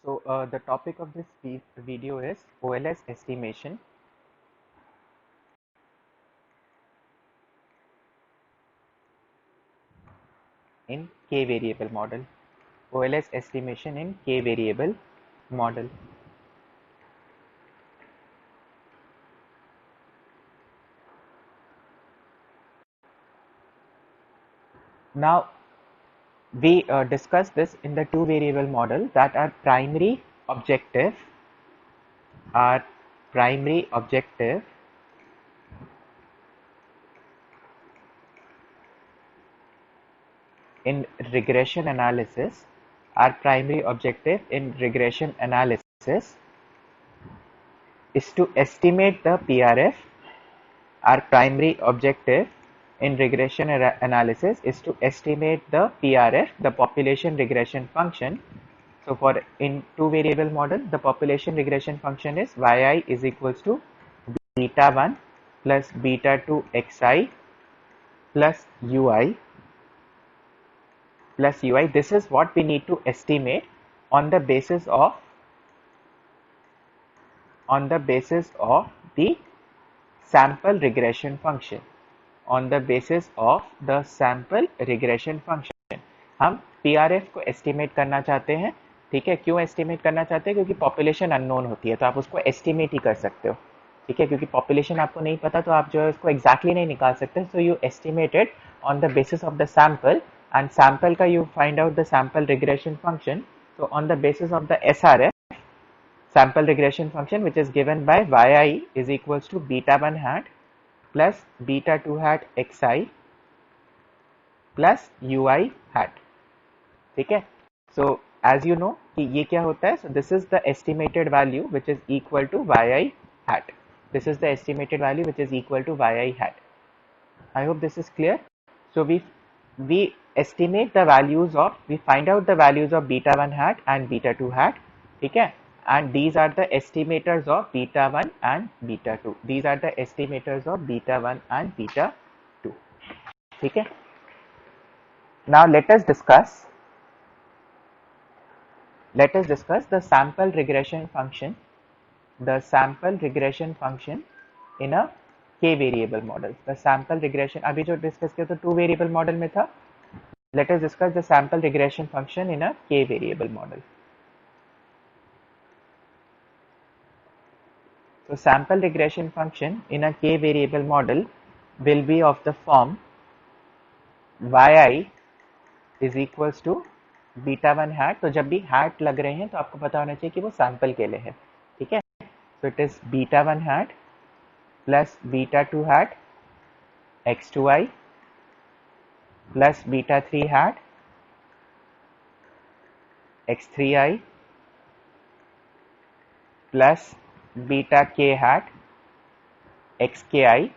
The topic of this video is OLS estimation. In K variable model. OLS estimation in K variable model. Now we discussed this in the two variable model that our primary objective in regression analysis, our primary objective in regression analysis is to estimate the PRF. Our primary objective in regression analysis is to estimate the PRF, the population regression function. So for in two variable model, the population regression function is yi is equals to beta 1 plus beta 2 xi plus ui plus ui. This is what we need to estimate on the basis of the sample regression function. On the basis of the sample regression function, हम PRF को estimate करना चाहते हैं. ठीक है, क्यों estimate करना चाहते हैं? क्योंकि population unknown होती है, तो आप उसको estimate ही कर सकते हो. ठीक है, क्योंकि population आपको नहीं पता, तो आप जो है उसको exactly नहीं निकाल सकते. So you estimate it on the basis of the sample, and sample का you find out the sample regression function. So on the basis of the SRF, sample regression function, which is given by yi is equals to beta 1 hat plus beta 2 hat xi plus ui hat. ठीक है, so as you know कि ये क्या होता है, so this is the estimated value which is equal to yi hat. This is the estimated value which is equal to yi hat. I hope this is clear. So we estimate the values of, we find out the values of beta 1 hat and beta 2 hat. ठीक है, and these are the estimators of beta 1 and beta 2. These are the estimators of beta 1 and beta 2. ठीक है, now let us discuss the sample regression function, in a K variable model. The sample regression अभी जो discuss किया तो two variable model में था. Let us discuss the sample regression function in a K variable model. So sample regression function in a K variable model will be of the form yi is equals to beta 1 hat. तो जब भी hat लग रहे हैं तो आपको पता होना चाहिए कि वो sample के लिए है. ठीक है, so it is beta 1 hat plus beta 2 hat x2i plus beta 3 hat x3i plus beta k hat xki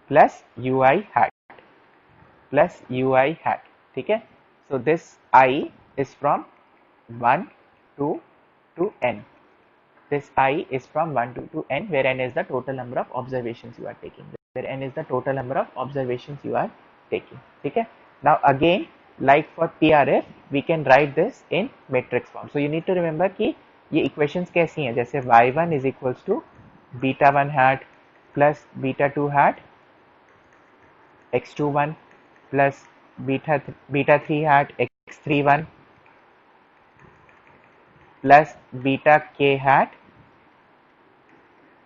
plus ui hat. ठीक है, so this I is from 1 to n. This I is from 1 to n, where n is the total number of observations you are taking. ठीक है, now again like for PRF we can write this in matrix form. So you need to remember कि ये equations कैसी हैं, जैसे y1 is equals to beta 1 hat plus beta 2 hat x21 plus beta 3 hat x31 plus beta k hat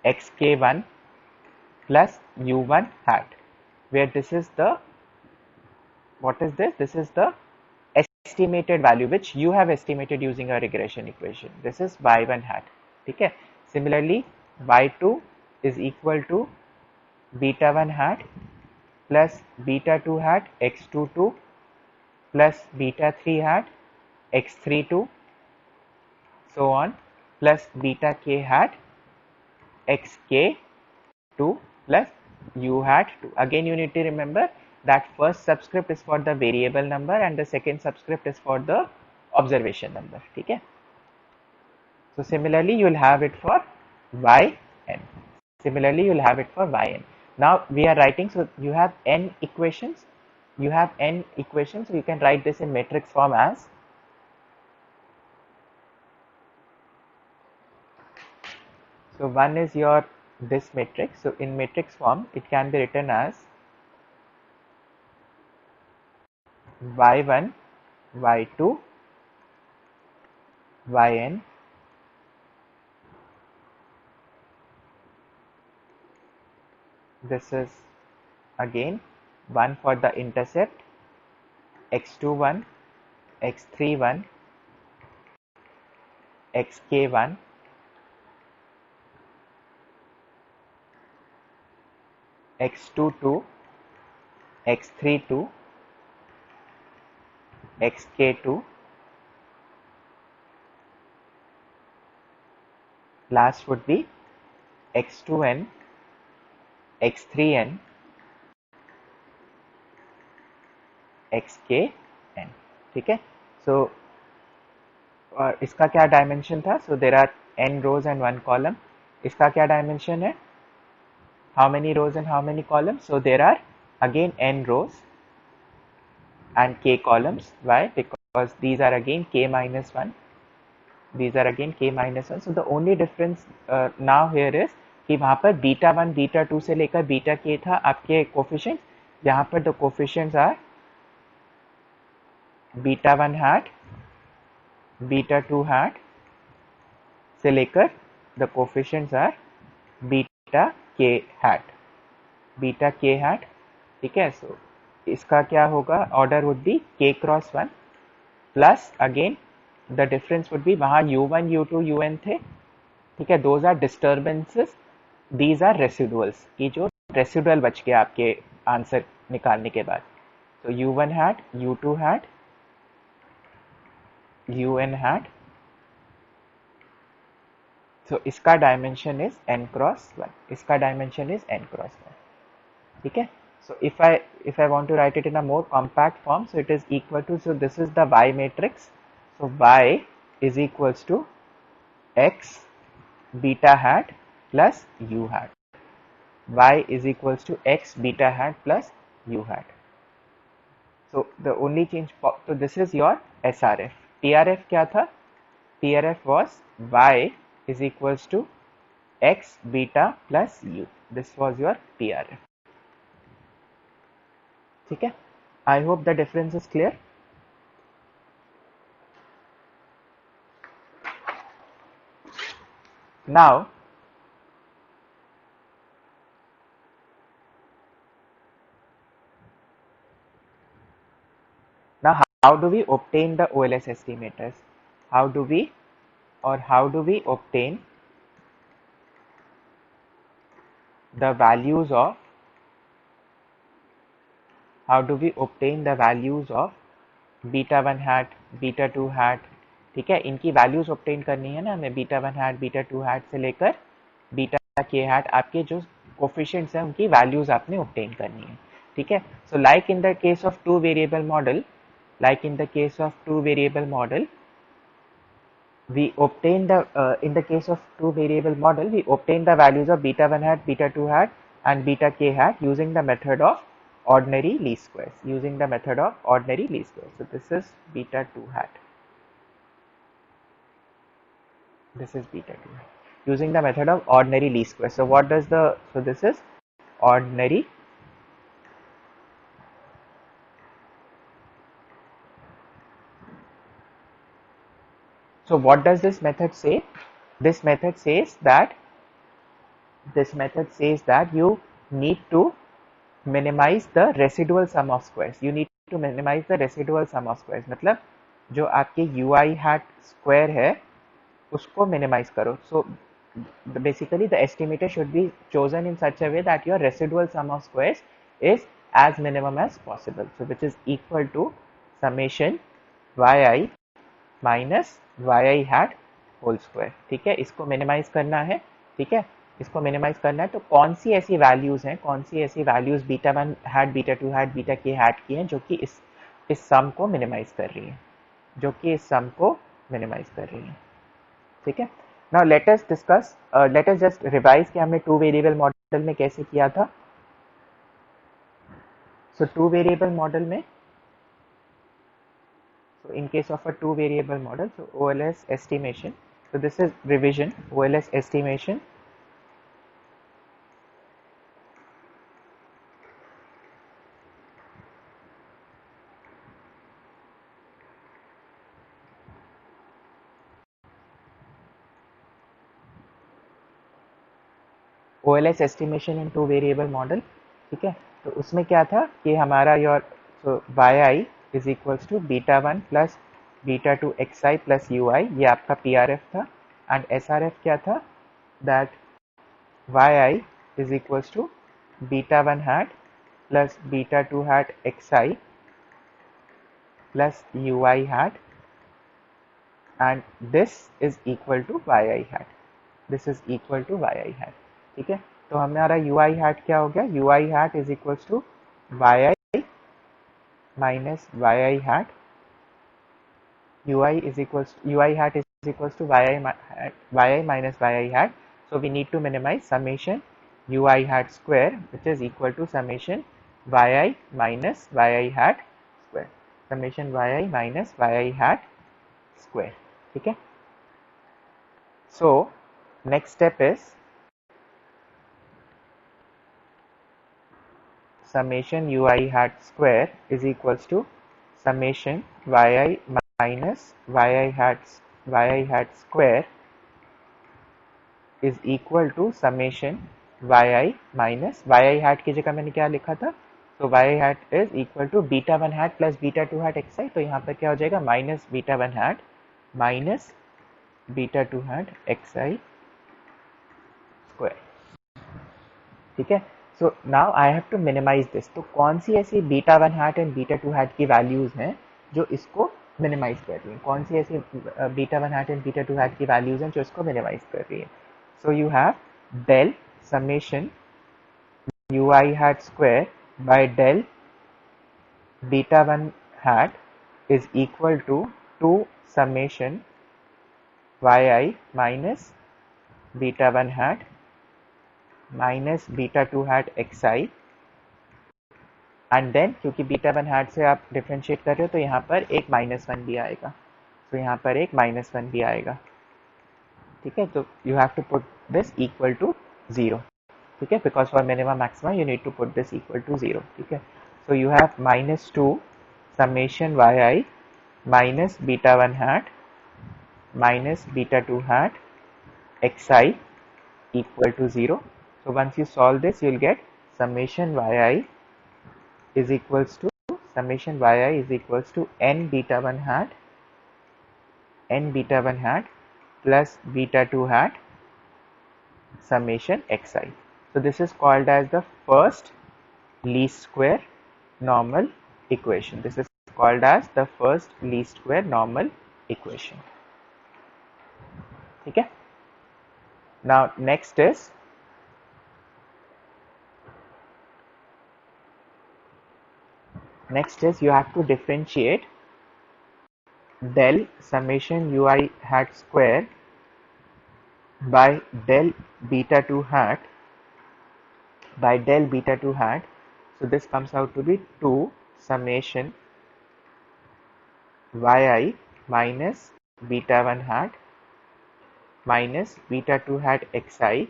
xk1 plus u1 hat, where this is the, what is this? This is the estimated value which you have estimated using a regression equation. This is y1 hat. ठीक है, similarly y2 is equal to beta 1 hat plus beta 2 hat x22 plus beta 3 hat x32 so on plus beta k hat xk2 plus u hat 2. Again you need to remember that first subscript is for the variable number and the second subscript is for the observation number. ठीक है, so similarly you will have it for yn. Now we are writing, so you have n equations, so you can write this in matrix form as So one is your this matrix. So in matrix form, it can be written as y1, y2, yn. This is again one for the intercept, x21, x31, xk1, x22, x32, xk2. Last would be x2n, x3n, xkn. ठीक है. So इसका क्या dimension था? So there are n rows and 1 column. इसका क्या dimension है? How many rows and how many columns? So there are again n rows and k columns. Why? Because these are again k minus 1. These are again k minus 1. So the only difference now here is कि वहाँ पर beta 1, beta 2 से लेकर beta k था आपके coefficient. यहाँ पर the coefficients are beta 1 hat, beta 2 hat से लेकर the coefficients are beta k hat, beta k hat. ठीक है. सो इसका क्या होगा? Order would be k cross 1 plus again the difference would be वहाँ u1, u2, un थे. ठीक है. Those are disturbances, these are residuals. ये जो रेसिडुअल बच गया आपके आंसर निकालने के बाद. तो u1 hat, u2 hat, un hat. So इसका डायमेंशन इज n क्रॉस 1. इसका डायमेंशन इज n क्रॉस 1. ठीक है. So if I want to write it in a more compact form, so it is equal to, so this is the y matrix. So y is equals to x beta hat plus u hat. Y is equals to x beta hat plus u hat. So the only change, so this is your SRF. TRF क्या था? TRF was y is equals to x beta plus u. This was your TRF. ठीक है. I hope the difference is clear. Now how do we obtain the OLS estimators? How do we obtain the values of beta 1 hat, beta 2 hat. ठीक है. इनकी values obtain करनी है ना हमें. Beta 1 hat, beta 2 hat से लेकर beta k hat, आपके जो कोफिशिएंट्स हैं उनकी वैल्यूज आपने ऑब्टेन करनी है. ठीक है. So like in the case of two variable model, we obtain the in the case of two variable model, we obtain the values of beta 1 hat, beta 2 hat and beta k hat using the method of ordinary least squares. So this is beta 2 hat. This is beta 2 hat using the method of ordinary least squares. So what does so this is ordinary So what does this method say? This method says that you need to minimize the residual sum of squares. मतलब जो आपके ui hat square है उसको minimize करो. So basically the estimator should be chosen in such a way that your residual sum of squares is as minimum as possible. So which is equal to summation yi minus yi hat whole square. ठीक है. इसको minimise करना है. ठीक है. इसको minimise करना है. तो कौन सी ऐसी वैल्यूज हैं, beta 1 hat, beta 2 hat, beta k hat की हैं जो कि इस सम को मिनिमाइज कर रही है, ठीक है. Now let us discuss, let us just revise कि हमने टू वेरिएबल मॉडल में कैसे किया था. सो टू वेरिएबल मॉडल में, so in case of a two variable model, so OLS estimation, so this is revision. OLS estimation OLS estimation in two variable model, ठीक है। तो उसमें क्या था कि हमारा your yi is equals to beta one plus beta two xi plus ui, ये आपका PRF था। एंड SRF क्या था, that yi is equals to beta 1 hat plus beta 2 hat xi plus ui hat, and this is equal to yi hat, this is equal to yi hat, ठीक है। तो हमारा ui hat क्या हो गया, ui hat is equals to yi minus yi hat, ui is equals ui hat is equals to yi minus yi hat. So we need to minimize summation ui hat square, which is equal to summation yi minus yi hat square, summation yi minus yi hat square, ठीक है। So next step is summation ui hat square is equals to summation yi minus yi hat square is equal to summation yi minus yi hat की जगह मैंने क्या लिखा था, तो yi hat is equal to beta 1 hat plus beta 2 hat xi, तो यहाँ पर क्या हो जाएगा minus beta 1 hat minus beta 2 hat xi square, ठीक है। So now I have to minimise this, तो कौन सी ऐसी beta 1 hat and beta 2 hat की वैल्यूज हैं जो इसको मिनिमाइज कर रही हैं, कौन सी ऐसी beta 1 hat and beta 2 hat की वैल्यूज हैं जो इसको मिनिमाइज कर रही है। So you have del summation ui hat square by del beta 1 hat is equal to 2 summation yi minus beta 1 hat minus beta 2 hat xi, and then क्योंकि beta 1 hat से आप डिफ्रेंशिएट कर रहे हो तो यहाँ पर एक माइनस वन भी आएगा, तो यहाँ पर एक माइनस वन भी आएगा, ठीक है। तो you have to put this equal to 0, ठीक है, because for minima maxima you need to put this equal to 0, ठीक है। So you have minus 2 summation yi minus beta 1 hat minus beta 2 hat xi equal to 0. So once you solve this, you will get summation yi is equals to n beta 1 hat plus beta 2 hat summation xi. So this is called as the first least square normal equation. This is called as the first least square normal equation, ठीक है। Now next is you have to differentiate del summation ui hat square by del beta 2 hat by del beta 2 hat. So this comes out to be 2 summation yi minus beta 1 hat minus beta 2 hat xi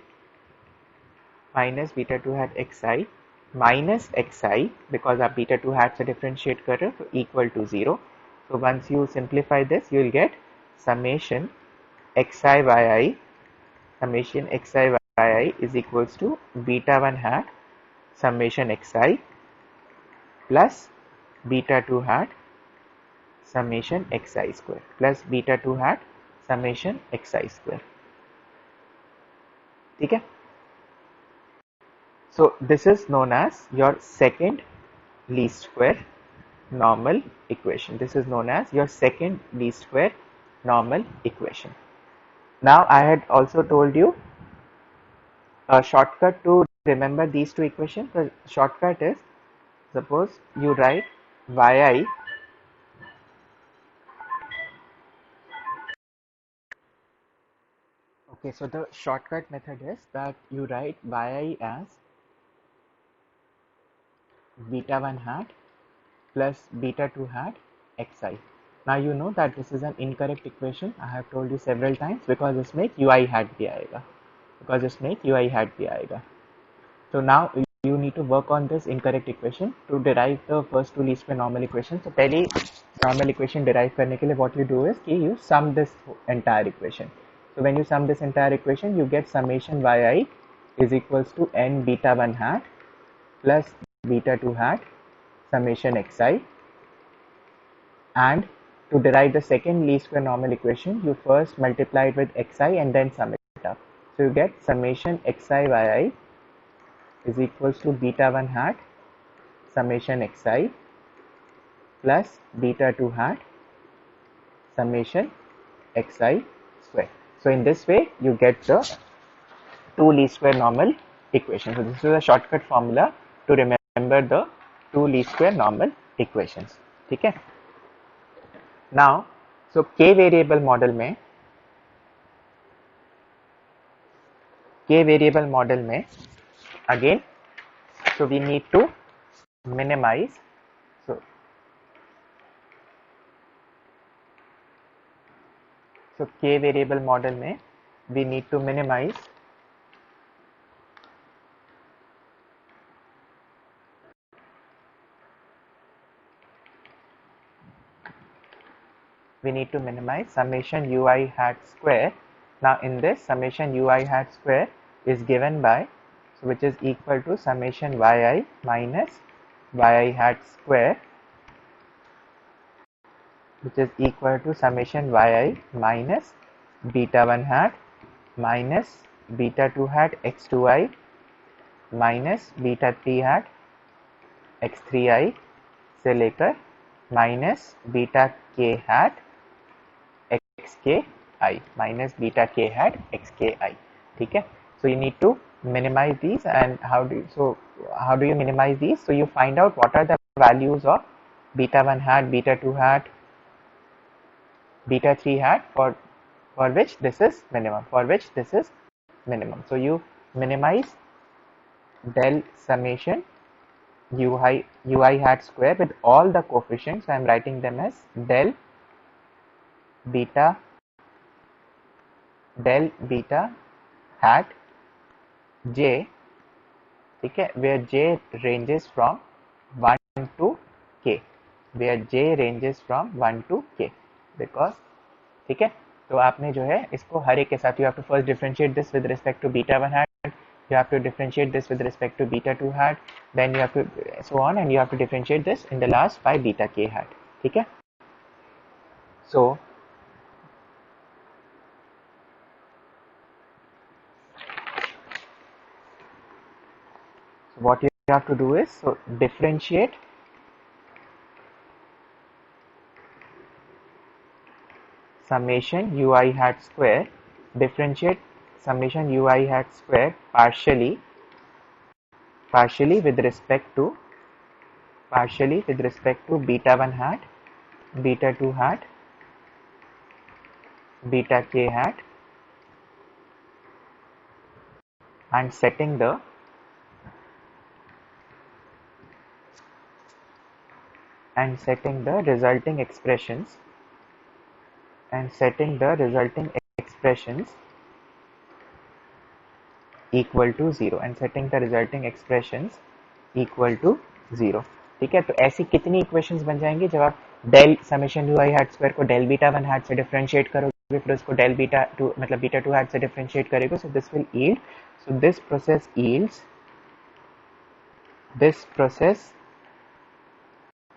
minus beta 2 hat xi minus xi, because आप beta 2 hat से differentiate कर रहे हो तो equal to 0. So once you simplify this, you will get summation xi yi is equals to beta 1 hat summation xi plus beta 2 hat summation xi square plus beta 2 hat summation xi square, ठीक है। So this is known as your second least square normal equation. This is known as your second least square normal equation. Now I had also told you a shortcut to remember these two equations. The shortcut is, suppose you write yi okay, so the shortcut method is that you write yi as beta 1 hat plus beta 2 hat xi. Now you know that this is an incorrect equation. I have told you several times because इसमें ui hat भी आएगा, So now you need to work on this incorrect equation to derive the first two least square normal equation. So पहली normal equation derive करने के लिए what you do is कि you sum this entire equation. So when you sum this entire equation, you get summation yi is equals to n beta 1 hat plus beta 2 hat summation xi, and to derive the second least square normal equation, you first multiply it with xi and then sum it up. So you get summation xi yi is equals to beta 1 hat summation xi plus beta 2 hat summation xi square. So in this way you get the two least square normal equations. So this is a shortcut formula to remember the two least square normal equations. ठीक है? Now, so k variable model में again, so we need to minimize. So k variable model में we need to minimize summation ui hat square. Now in this, summation ui hat square is given by, so which is equal to summation yi minus yi hat square, which is equal to summation yi minus beta 1 hat minus beta 2 hat x2i minus beta 3 hat x3i से लेकर minus beta k hat x k I minus beta k hat x k i. ठीक है? So you need to minimize these, and how do you minimize these? So you find out what are the values of beta 1 hat, beta 2 hat, beta 3 hat for which this is minimum. So you minimize del summation ui hat square with all the coefficients. So I am writing them as del beta hat j, ठीक है, where j ranges from 1 to k, because, ठीक है, तो आपने जो है इसको हर एक के साथ, you have to first differentiate this with respect to beta 1 hat, you have to differentiate this with respect to beta 2 hat, then you have to so on, and you have to differentiate this in the last by beta k hat. ठीक है? So what you have to do is, so differentiate summation ui hat square, differentiate summation ui hat square partially with respect to beta 1 hat, beta 2 hat, beta k hat, and setting the resulting expressions equal to 0, ठीक है? तो ऐसी कितनी equations बन जाएंगी जब आप del summation ui hat square को डेल बीटा 1 hat से डिफरेंशिएट करोगे, फिर उसको डेल बीटा 2 मतलब बीटा 2 hat से डिफरेंशिएट करोगे. So this will yield, so this process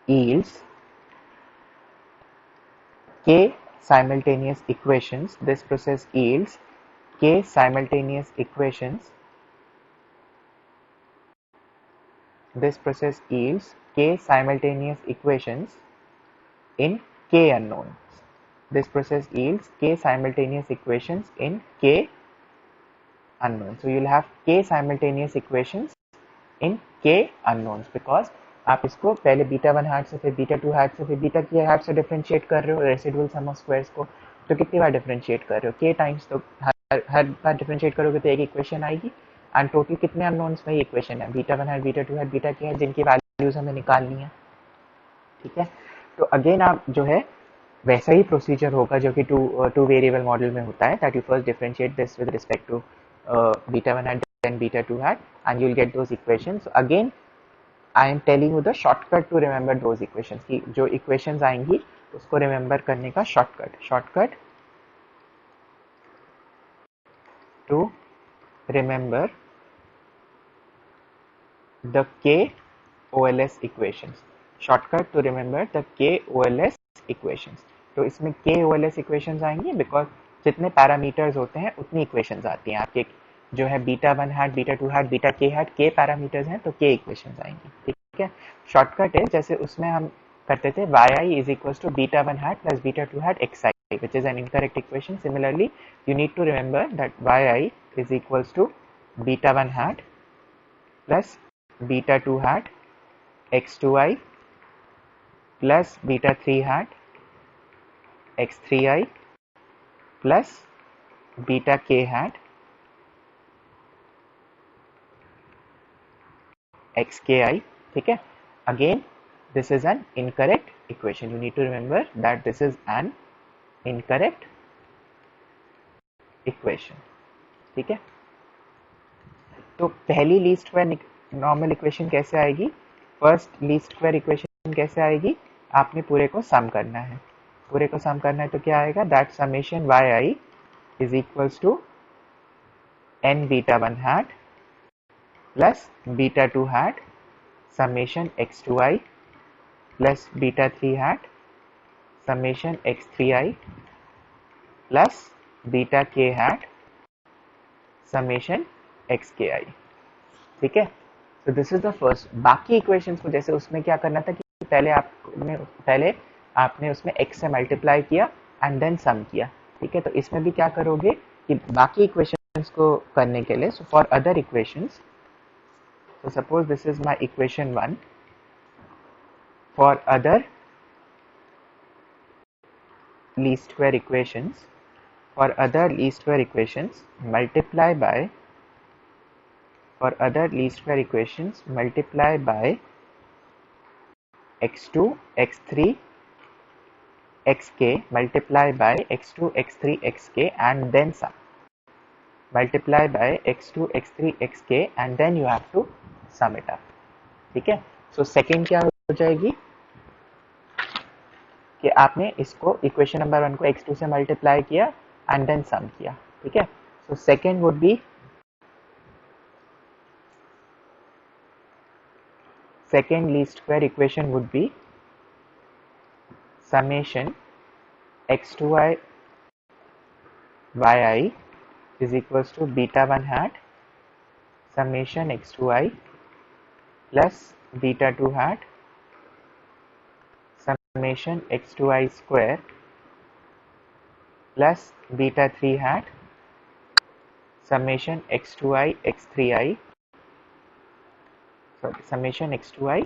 yields k simultaneous equations. This process yields k simultaneous equations. In k unknowns. So you'll have k simultaneous equations in k unknowns, because आप इसको पहले beta 1 hat से, फिर beta 2 hat से, फिर beta k hat से differentiate कर रहे हो रेसिडुअल सम ऑफ स्क्वायर्स को. तो कितनी बार डिफरेंशिएट कर रहे हो? k times. तो हर बार डिफरेंशिएट करोगे तो एक इक्वेशन आएगी, एंड टोटल कितने अननोन्स में इक्वेशन है? Beta 1 hat, beta 2 hat, beta k hat, जिनकी वैल्यूज हमें निकालनी है. ठीक है? तो अगेन आप जो है वैसा ही प्रोसीजर होगा जो कि टू वेरिएबल मॉडल में होता है, that you first differentiate this with respect to beta 1 hat then beta 2 hat, and you'll get those equations. So again I am telling you the shortcut to remember those equations, कि जो equations आएंगी उसको remember करने का shortcut to remember the KOLS equations. Shortcut to remember the KOLS equations. तो इसमें KOLS equations आएंगी because जितने पैरामीटर्स होते हैं उतनी इक्वेशंस आती हैं आपके जो है beta one hat, beta two hat, beta k hat, के पैरामीटर्स हैं तो के इक्वेशंस आएंगी. ठीक है, शॉर्टकट है जैसे उसमें हम करते थे yi is equals to beta 1 hat plus beta 2 hat xi, which is an incorrect equation. Similarly, you need to remember that yi is equals to beta 1 hat plus beta 2 hat x2i plus beta 3 hat x3i plus beta k hat xki. ठीक है, again this is an incorrect equation. You need to remember that this is an incorrect equation. ठीक है, तो पहली least square normal equation कैसे आएगी, first least square equation कैसे आएगी, आपने पूरे को सम करना है. पूरे को सम करना है तो क्या आएगा, that summation y i is equals to n beta one hat plus beta two hat summation x two i plus beta three hat summation x three i plus beta k hat summation x k i. ठीक है, तो this is the first. बाकी equations को जैसे उसमें क्या करना था कि पहले आपने उसमें x से मल्टीप्लाई किया एंड देन सम किया. ठीक है, तो इसमें भी क्या करोगे कि बाकी इक्वेशंस को करने के लिए, so for other equations, so suppose this is my equation 1. For other least square equations, multiply by x2 x3 xk, multiply by x2 x3 xk and then sum. Multiply by x2 x3 xk and then you have to sum it up. ठीक है, so second क्या हो जाएगी कि आपने इसको equation number 1 को x2 से मल्टीप्लाई किया एंड देन सम किया. ठीक है, so second would be, second least square equation would be summation x2i yi is equals to beta 1 hat summation x2i plus beta 2 hat summation x2i square plus beta 3 hat summation x2i x3i, sorry, summation x2i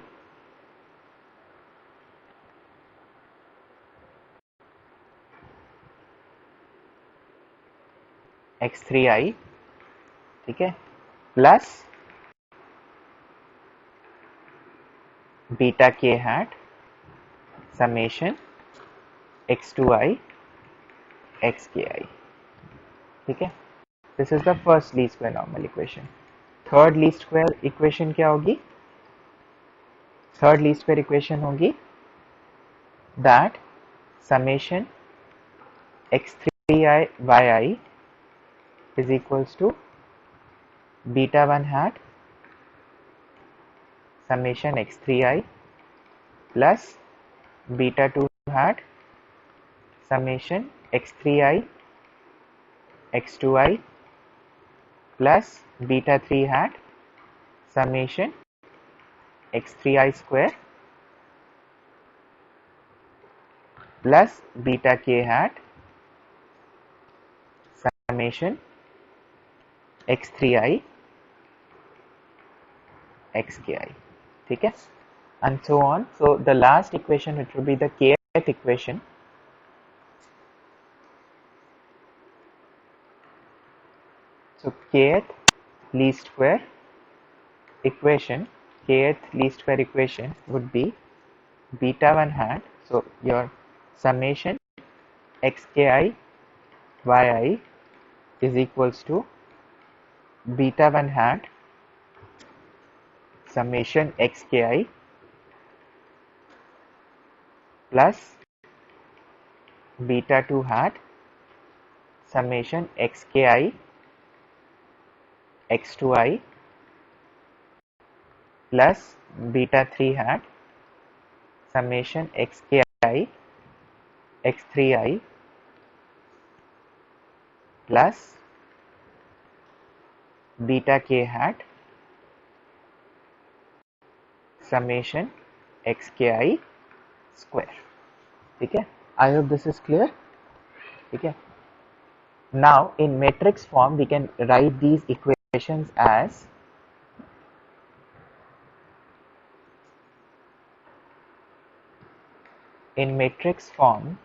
x3i. ठीक है, plus beta k hat summation x2i xki. ठीक है, this is the first least square normal equation. Third least square equation क्या होगी, third least square equation होगी that summation x3i yi is equals to beta 1 hat summation x3i plus beta 2 hat summation x3i x2i plus beta 3 hat summation x3i square plus beta k hat summation x3i xki. ठीक है, and so on. So the last equation, which will be the kth equation, so kth least square equation would be beta 1 hat, so your summation xki yi is equals to beta 1 hat summation xki plus beta 2 hat summation xki x2i plus beta 3 hat summation xki x3i plus beta k hat summation xki square. ठीक है, I hope this is clear. ठीक है, now in matrix form we can write these equations as in matrix form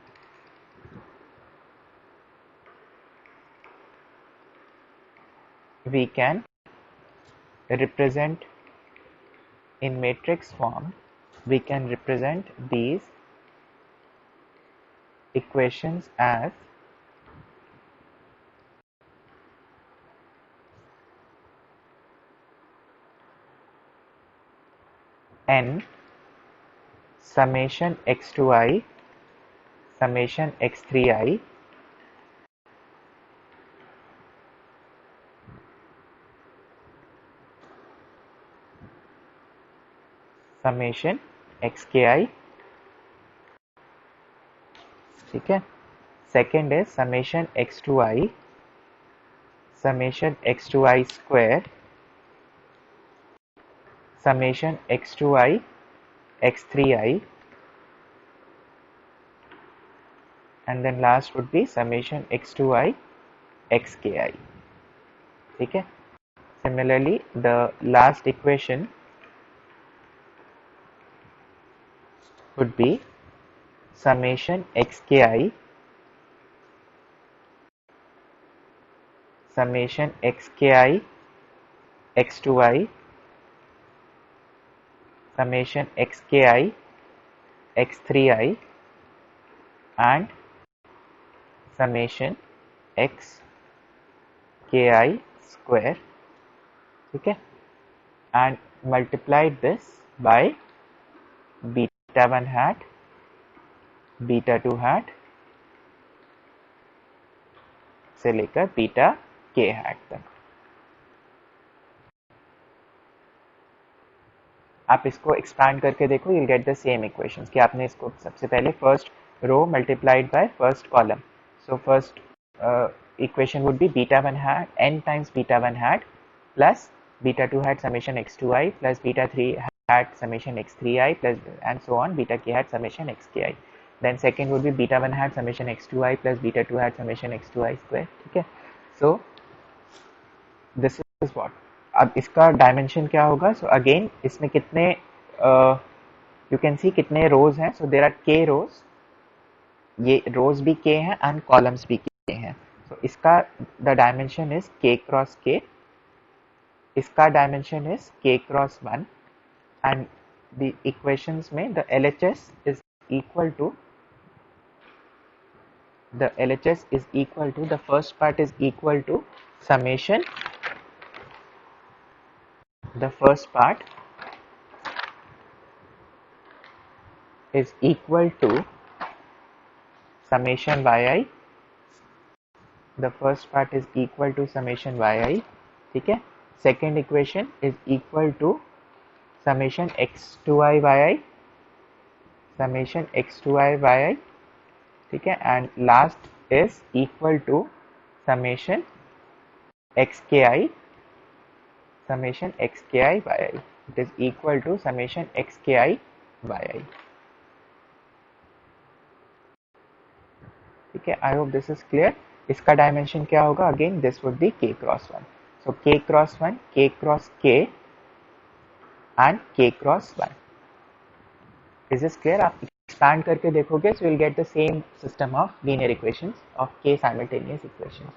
we can represent in matrix form we can represent these equations as n summation x2i summation x3i summation xki. ठीक है, second है summation x2i summation x2i square summation x2i x3i and then last would be summation x2i xki. ठीक है, similarly the last equation would be summation xki summation xki x2i summation xki x3i and summation xki square. ठीक है, and multiplied this by beta 1 hat beta 2 hat से लेकर beta k hat तक. आप इसको expand करके देखो, you'll get the same equations कि आपने इसको सबसे पहले first row multiplied by first column. So first equation would be beta 1 hat n times beta 1 hat plus beta 2 hat summation x2i plus beta 3 hat summation x3i plus and so on beta k hat summation xki. Then second would be beta 1 hat summation x2i plus beta 2 hat summation x2i square. ठीक है, so this is what. अब इसका dimension क्या होगा? So again इसमें कितने you can see कितने रोज हैं. सो देयर आर k रोज, ये रोज भी k हैं एंड कॉलम्स भी k हैं. सो इसका the dimension is k cross k, इसका dimension is k cross 1 and the equations में the LHS is equal to the LHS is equal to, the first part is equal to summation, the first part is equal to summation yi, the first part is equal to summation yi. ठीक है, second equation is equal to summation x2i yi summation x2i yi. ठीक है, and last is equal to summation xki summation xki yi. It is equal to summation xki yi. ठीक है, I hope this is clear. इसका dimension क्या होगा? Again this would be k cross 1. So k cross 1, k cross k and k cross 1. Is this clear? आप expand करके देखोगे, so you'll get the same system of linear equations of k simultaneous equations.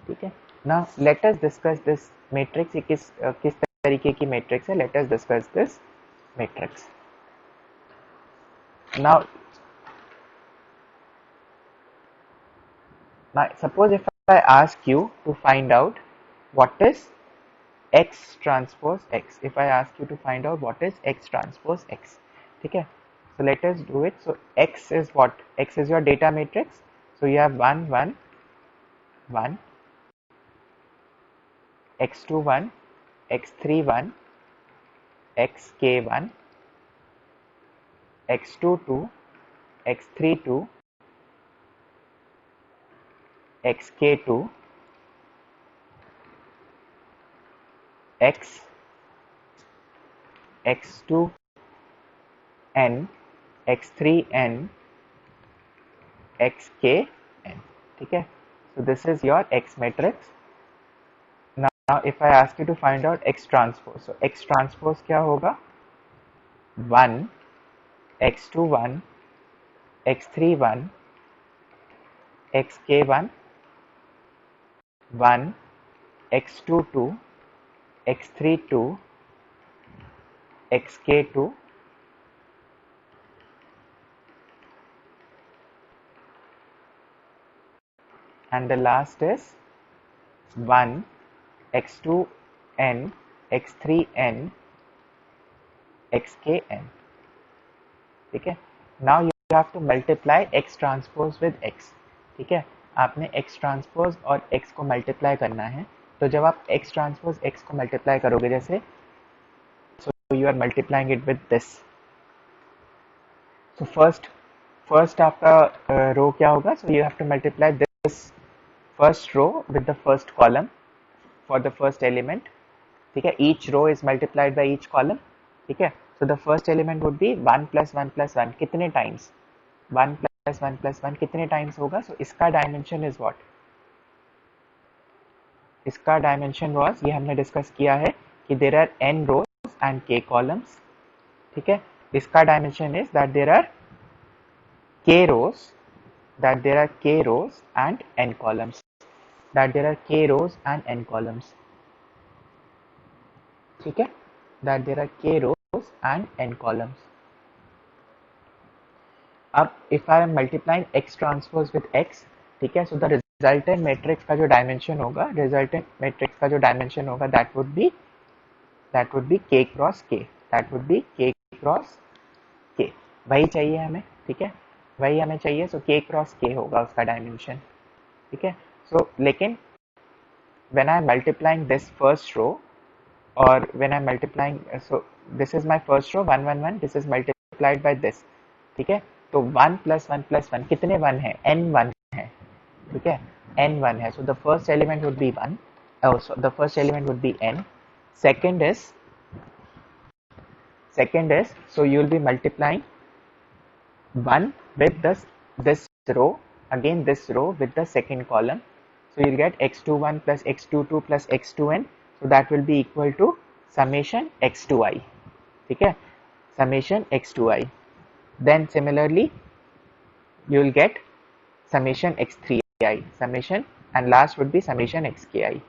ठीक है, now let us discuss this matrix. ये किस तरीके की matrix है? Let us discuss this matrix. Now suppose if I ask you to find out what is x transpose x, if I ask you to find out what is x transpose x. ठीक है, so let us do it. So x is what? X is your data matrix. So you have 1 1 1 x2 1 x3 1 xk1, x22, x32, xk2, x, x2n, x3n, xkn. ठीक है, so this is your x matrix. Now if I ask you to find out x transpose, so x transpose क्या होगा? 1, x21, x31, xk1, 1, x22, x32, xk2, and the last is 1, x2n, x3n, xkn. ठीक है, now you have to multiply x transpose with x. ठीक है, आपने x transpose और x को multiply करना है. तो जब आप x ट्रांसपोज x को मल्टीप्लाई करोगे, जैसे so you are multiplying it with this. So first आपका रो क्या होगा? So you have to multiply this first row with the first column for the first element. ठीक है, each row is multiplied by each column. ठीक है, so the first element would be 1 plus 1 plus 1. कितने times? 1 plus 1 plus 1 कितने times होगा? So इसका dimension is what? इसका dimension was, ये हमने discuss किया है कि there are n rows and k columns. ठीक है, इसका dimension is that there are k rows, and n columns. That there are k rows and n columns. ठीक है, that there are k rows and n columns. अब if I am multiplying x transpose with x, ठीक है, so the resultant matrix का जो dimension होगा, that would be k cross k. That would be k cross k. वही चाहिए हमें. ठीक है, वही हमें चाहिए. so k cross k होगा उसका dimension. ठीक है, so लेकिन when I am multiplying this first row, or when I am multiplying, so this is my first row 1 1 1, this is multiplied by this. ठीक है, तो 1 plus 1 plus 1 कितने 1 है? n 1 है. ठीक है, n 1 है. so the first element would be 1. So the first element would be n. Second is, so you will be multiplying 1 with this row, again this row with the second column. So you'll get x21 plus x22 plus x2n. So that will be equal to summation x2i. ठीक है, summation x2i. Then similarly you will get summation x3i, summation, and last would be summation xki.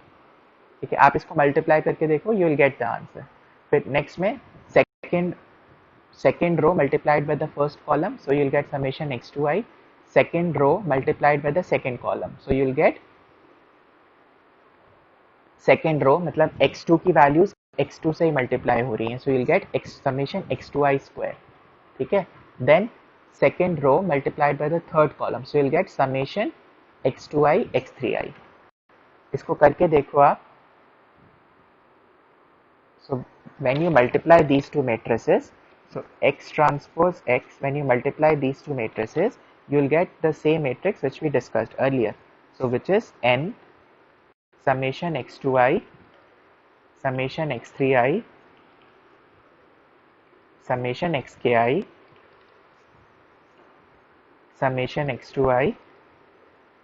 ठीक है, आप इसको multiply करके देखो, you will get the answer. फिर next में second row multiplied by the first column, so you will get summation x2i. Second row multiplied by the second column, so you will get second row, मतलब x2 की values x2 से ही multiply हो रही हैं, so you will get summation x2i square. ठीक है, then second row multiplied by the third column, so you'll get summation x2i x3i. इसको करके देखो आप. So when you multiply these two matrices, so x transpose x, when you multiply these two matrices, you will get the same matrix which we discussed earlier, so which is n summation x2i, summation x3i, summation xki, summation x2i,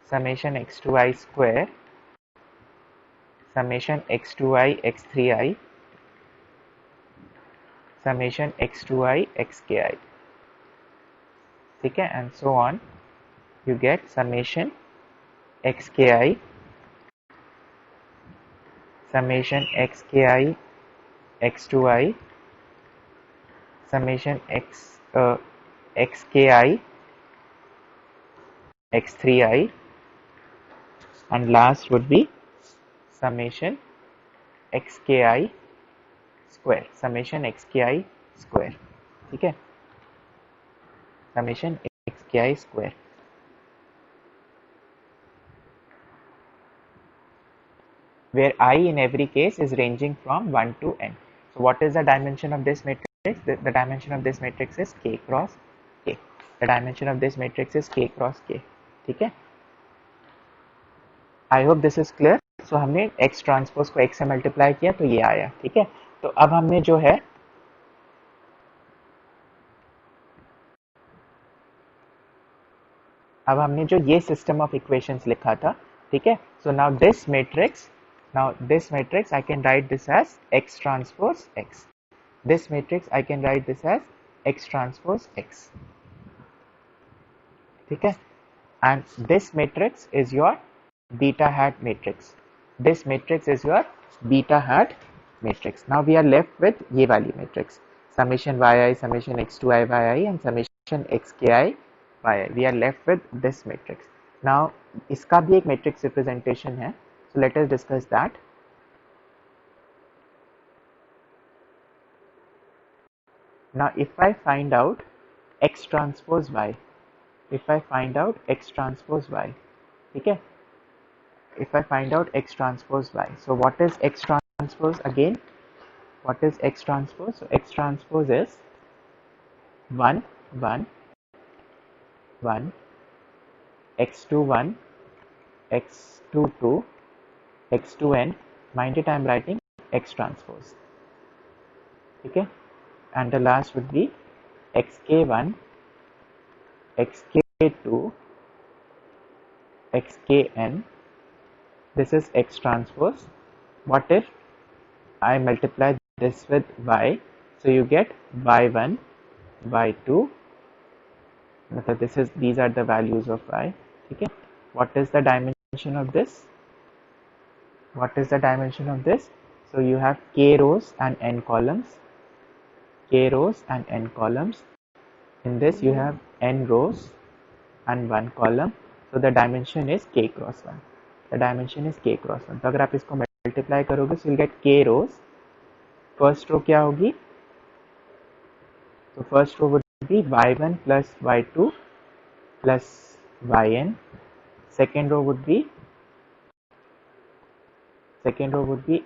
summation x2i square, summation x2i x3i, summation x2i xki. ठीक है, and so on. You get summation xki, summation xki x2i, summation xki x3i, and last would be summation xki square, summation xki square. ठीक है, summation xki square. Where I in every case is ranging from 1 to n. So what is the dimension of this matrix? The dimension of this matrix is k cross k. The dimension of this matrix is k cross k. ठीक है, I hope this is clear. So हमने x transpose को x से multiply किया तो ये आया. ठीक है, तो अब हमने जो है ये सिस्टम ऑफ इक्वेशंस लिखा था. ठीक है, so now this matrix I can write this as x transpose x. This matrix I can write this as x transpose x. ठीक है, and this matrix is your beta hat matrix. This matrix is your beta hat matrix. Now we are left with ये वाली matrix, summation yi, summation x2i yi and summation xki yi. We are left with this matrix. Now इसका भी एक matrix representation है, so let us discuss that. Now if I find out x transpose y, ठीक है, if I find out x transpose y, so what is x transpose again? What is x transpose? So x transpose is 1 1 1 x21 x22 x2n. Mind it, I am writing x transpose. Okay, and the last would be xk1 xk2 xkn. This is x transpose. What if I multiply this with y? So you get y1 y2. These are the values of y. Okay, what is the dimension of this? So you have k rows and n columns. In this you have n rows and 1 column. So the dimension is k cross 1. तो अगर आप इसको multiply करोगे so you'll get k rows. First row क्या होगी? तो first row would be y1 plus y2 plus yn. Second row would be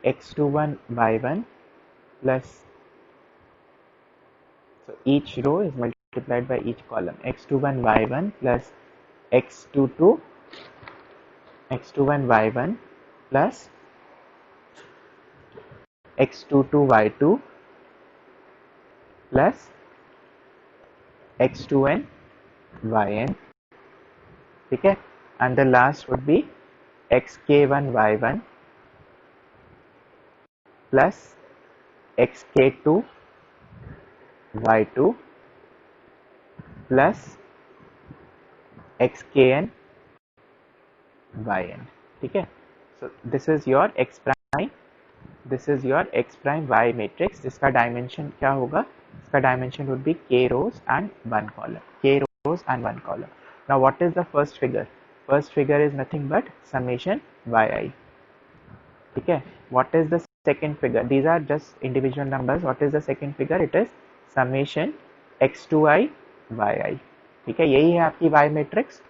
x21 y1 plus, so each row is multiplied by each column. x21 y1 plus x21 y1 plus x22 y2 plus x2n yn. ठीक है, and the last would be xk1 y1 plus xk2 y2 plus xkn yn. ठीक है, so this is your x prime y matrix. जिसका dimension क्या होगा? इसका dimension would be k rows and 1 column. Now what is the first figure? First figure is nothing but summation yi. ठीक है, what is the second figure? These are just individual numbers. What is the second figure? It is summation x2i yi. ठीक है, यही है आपकी y matrix.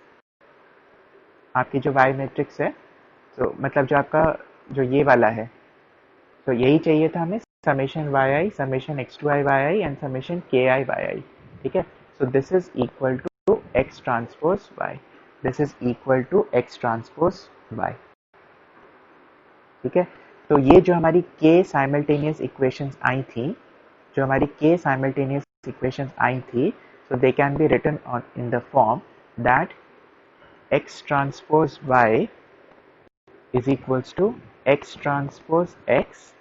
आपकी जो y matrix है, तो मतलब जो आपका जो ये वाला है, तो यही चाहिए था हमें, summation yi, summation x2i yi and summation ki yi. ठीक है, so this is equal to x transpose y. ठीक है, तो ये जो हमारी k साइमल्टेनियस इक्वेशंस आई थी, so they can be written in the form that x transpose y is equals to x transpose x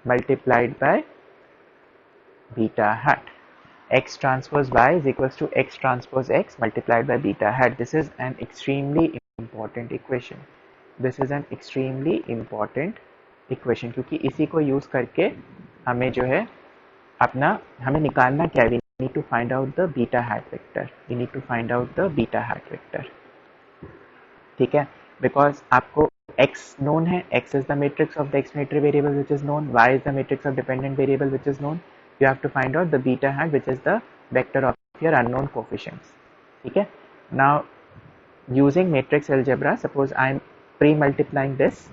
multiplied by beta hat. X transpose y is equals to x transpose x multiplied by beta hat. This is an extremely important equation. क्योंकि इसी को use करके हमें जो है हमें निकालना क्या है? We need to find out the beta hat vector. ठीक है, because आपको x known है, x is the matrix of the explanatory variable which is known, y is the matrix of dependent variable which is known. You have to find out the beta hat which is the vector of your unknown coefficients. ठीक है, now using matrix algebra, suppose I am pre-multiplying this.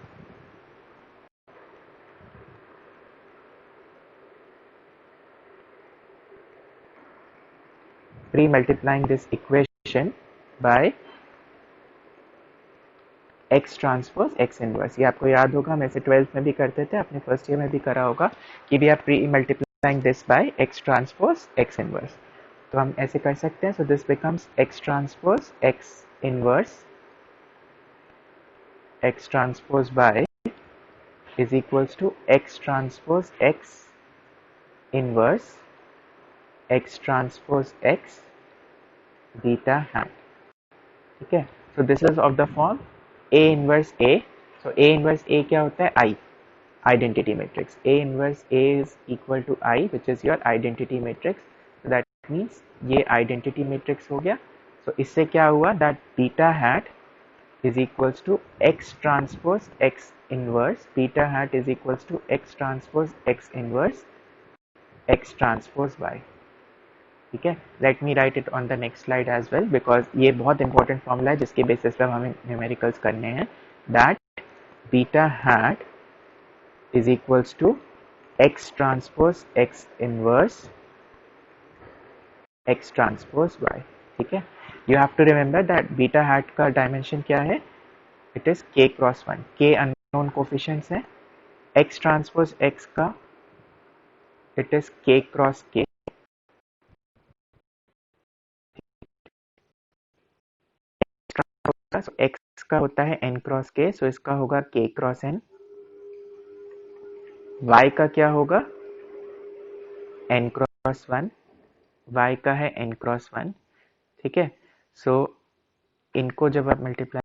Pre multiplying this equation by x transpose x inverse. ये आपको याद होगा, हम ऐसे 12th में भी करते थे, अपने फर्स्ट ईयर में भी करा होगा कि we are pre multiplying this by x transpose x inverse. तो हम ऐसे कर सकते हैं, so this becomes x transpose x transpose by is equals to x transpose x inverse x transpose x beta hat। ठीक है, so this is of the form A inverse A। so A inverse A क्या होता है? I, identity matrix। A inverse A is equal to I, which is your identity matrix। so that means ये identity matrix हो गया। so इससे क्या हुआ? that beta hat is equals to x transpose x inverse, beta hat is equals to x transpose x inverse x transpose y। ठीक है, let me write it on the next slide as well, because ये बहुत important formula है जिसके basis पर हमें numericals करने हैं। That beta hat is equals to x transpose x inverse x transpose y. ठीक है, you have to remember that beta hat का डायमेंशन क्या है? It is k cross 1। k unknown coefficients है। x ट्रांसपोज x का it is k cross k। So x का होता है n क्रॉस k, सो इसका होगा k क्रॉस n। y का क्या होगा? n cross 1। y का है n क्रॉस 1। ठीक है, सो इनको जब आप मल्टीप्लाई